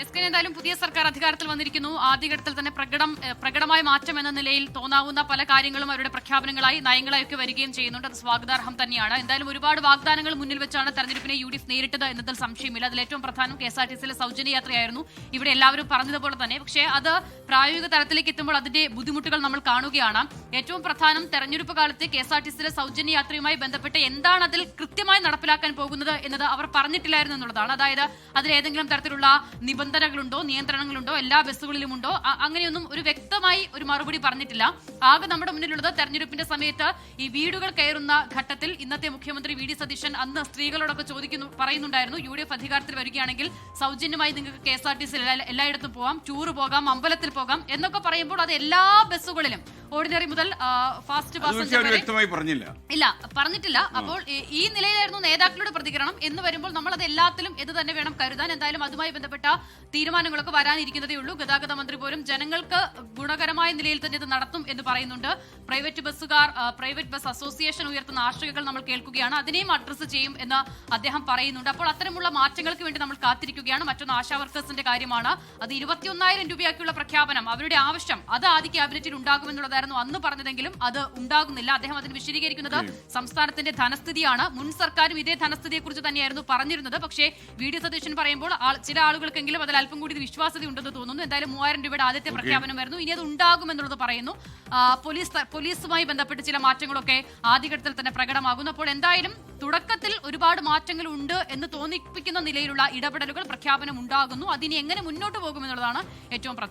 എന്തായാലും പുതിയ സർക്കാർ അധികാരത്തിൽ വന്നിരിക്കുന്നു. ആദ്യഘട്ടത്തിൽ തന്നെ പ്രകടമായ മാറ്റം എന്ന നിലയിൽ തോന്നാവുന്ന പല കാര്യങ്ങളും അവരുടെ പ്രഖ്യാപനങ്ങളായി നയങ്ങളായി ഒക്കെ വരികയും ചെയ്യുന്നുണ്ട്. അത് സ്വാഗതാർഹം തന്നെയാണ്. എന്തായാലും ഒരുപാട് വാഗ്ദാനങ്ങൾ മുന്നിൽ വെച്ചാണ് തെരഞ്ഞെടുപ്പിനെ UDF നേരിട്ടത് എന്നതിൽ സംശയമില്ല. അതിൽ ഏറ്റവും പ്രധാനം KSRTCയിലെ സൗജന്യ യാത്രയായിരുന്നു. ഇവിടെ എല്ലാവരും പറഞ്ഞതുപോലെ തന്നെ. പക്ഷേ അത് പ്രായോഗിക തലത്തിലേക്ക് എത്തുമ്പോൾ അതിന്റെ ബുദ്ധിമുട്ടുകൾ നമ്മൾ കാണുകയാണ്. ഏറ്റവും പ്രധാനം തെരഞ്ഞെടുപ്പ് കാലത്ത് KSRTCയിലെ സൗജന്യ യാത്രയുമായി ബന്ധപ്പെട്ട് എന്താണ് അതിൽ കൃത്യമായി നടപ്പിലാക്കാൻ പോകുന്നത് എന്നത് അവർ പറഞ്ഞിട്ടില്ലായിരുന്നു എന്നുള്ളതാണ്. അതായത് അതിൽ ഏതെങ്കിലും തരത്തിലുള്ള നിബന്ധനകളുണ്ടോ, നിയന്ത്രണങ്ങളുണ്ടോ, എല്ലാ ബസ്സുകളിലും ഉണ്ടോ, അങ്ങനെയൊന്നും ഒരു വ്യക്തമായി ഒരു മറുപടി പറഞ്ഞിട്ടില്ല. ആകെ നമ്മുടെ മുന്നിലുള്ളത് തെരഞ്ഞെടുപ്പിന്റെ സമയത്ത് ഈ വീടുകൾ കയറുന്ന ഘട്ടത്തിൽ ഇന്നത്തെ മുഖ്യമന്ത്രി VD സതീശൻ അന്ന് സ്ത്രീകളോടൊക്കെ പറയുന്നുണ്ടായിരുന്നു, UDF അധികാരത്തിൽ വരികയാണെങ്കിൽ സൗജന്യമായി നിങ്ങൾക്ക് KSRTC എല്ലായിടത്തും പോകാം, ടൂർ പോകാം, അമ്പലത്തിൽ പോകാം എന്നൊക്കെ പറയുമ്പോൾ അത് എല്ലാ ബസ്സുകളിലും ഓർഡിനറി മുതൽ ഫാസ്റ്റ് പാസഞ്ചർ ഇല്ല പറഞ്ഞിട്ടില്ല. അപ്പോൾ ഈ നിലയിലായിരുന്നു നേതാക്കളുടെ പ്രതികരണം. എന്ന് വരുമ്പോൾ നമ്മൾ അത് എല്ലാത്തിലും ഇത് തന്നെ വേണം കരുതാൻ. എന്തായാലും അതുമായി ബന്ധപ്പെട്ട തീരുമാനങ്ങളൊക്കെ വരാനിരിക്കുന്നതേ ഉള്ളൂ. ഗതാഗത മന്ത്രി പോലും ജനങ്ങൾക്ക് ഗുണകരമായ നിലയിൽ തന്നെ ഇത് നടത്തും എന്ന് പറയുന്നുണ്ട്. പ്രൈവറ്റ് ബസ് അസോസിയേഷൻ ഉയർത്തുന്ന ആശങ്കകൾ നമ്മൾ കേൾക്കുകയാണ്. അതിനെയും അഡ്രസ് ചെയ്യും എന്ന് അദ്ദേഹം പറയുന്നുണ്ട്. അപ്പോൾ അത്തരമുള്ള മാറ്റങ്ങൾക്ക് വേണ്ടി നമ്മൾ കാത്തിരിക്കുകയാണ്. മറ്റൊന്ന് ആശാ വർക്കേഴ്സിന്റെ കാര്യമാണ്. അത് 21,000 രൂപയാക്കിയുള്ള പ്രഖ്യാപനം, അവരുടെ ആവശ്യം അത് ആദ്യ ക്യാബിനറ്റിൽ ഉണ്ടാകുമെന്നുള്ളതായിരുന്നു അന്ന് പറഞ്ഞതെങ്കിലും അത് ഉണ്ടാകുന്നില്ല. അദ്ദേഹം അതിന് വിശദീകരിക്കുന്നത് സംസ്ഥാനത്തിന്റെ ധനസ്ഥിതിയാണ്. മുൻ സർക്കാരും ഇതേ ധനസ്ഥിതിയെ കുറിച്ച് തന്നെയായിരുന്നു പറഞ്ഞിരുന്നത്. പക്ഷേ VD സതീശൻ പറയുമ്പോൾ ചില ആളുകൾക്കെങ്കിലും അതിൽ അല്പം കൂടി വിശ്വാസ്യത ഉണ്ടെന്ന് തോന്നുന്നു. എന്തായാലും 3,000 രൂപയുടെ ആദ്യത്തെ പ്രഖ്യാപനമായിരുന്നു. ഇനി അത് ഉണ്ടാകുമെന്നുള്ളത് പറയുന്നു. പോലീസുമായി ബന്ധപ്പെട്ട് ചില മാറ്റങ്ങളൊക്കെ ആദ്യഘട്ടത്തിൽ തന്നെ പ്രകടമാകുന്നു. അപ്പോൾ എന്തായാലും തുടക്കത്തിൽ ഒരുപാട് മാറ്റങ്ങൾ ഉണ്ട് എന്ന് തോന്നിപ്പിക്കുന്ന നിലയിലുള്ള ഇടപെടലുകൾ, പ്രഖ്യാപനം ഉണ്ടാകുന്നു. അതിനി എങ്ങനെ മുന്നോട്ട് പോകുമെന്നുള്ളതാണ് ഏറ്റവും